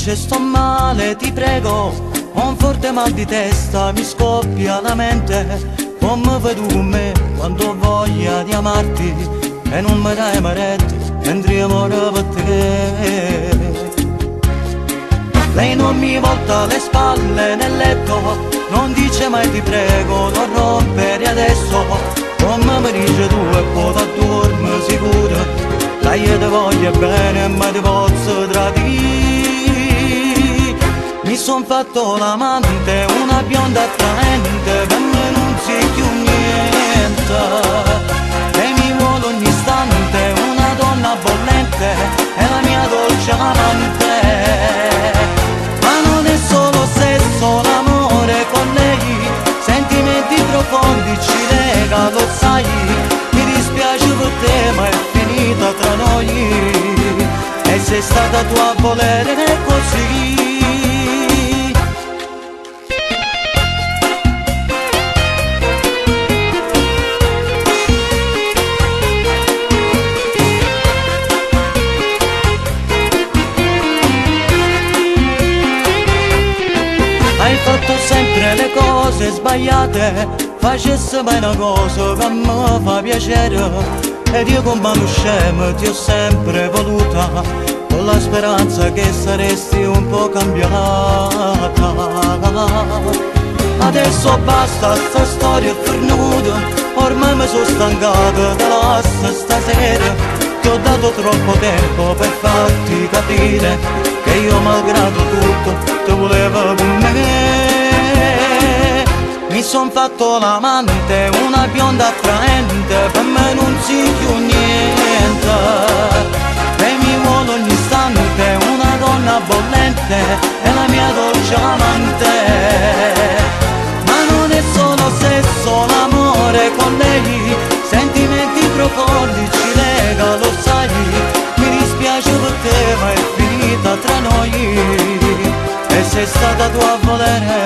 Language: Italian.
dice sto male, ti prego, ho un forte mal di testa, mi scoppia la mente. Come fai tu con me quando ho voglia di amarti e non mi dai maretta mentre io muoro per te. Lei non mi volta le spalle nel letto, non dice mai ti prego, non rompere adesso. Come mi dice tu e poi ti dormi sicuro, dai io ti voglio bene ma ti posso tradire. Mi son fatto l'amante, una bionda attraente, per me non si più niente. E mi vuole ogni istante, una donna bollente, è la mia dolce amante. Ma non è solo sesso, l'amore con lei, sentimenti profondi ci lega, lo sai. Mi dispiace per te ma è finita tra noi, e sei stata tu a volere così. Hai fatto sempre le cose sbagliate, facessi mai una cosa che mi fa piacere. Ed io come uno scemo ti ho sempre voluta, con la speranza che saresti un po' cambiata. Adesso basta, sta storia è fornuta, ormai mi sono stancato della stasera. Ti ho dato troppo tempo per farti capire che io malgrado tutto ti volevo con me. Mi son fatto l'amante, una bionda attraente, per me non si più niente. E mi vuole ogni istante, una donna bollente, è la mia dolce amante. Ma non è solo sesso, l'amore con lei, sentimenti profondi ci lega, lo sai. Mi dispiace per te ma è finita tra noi, e sei stata tu a volere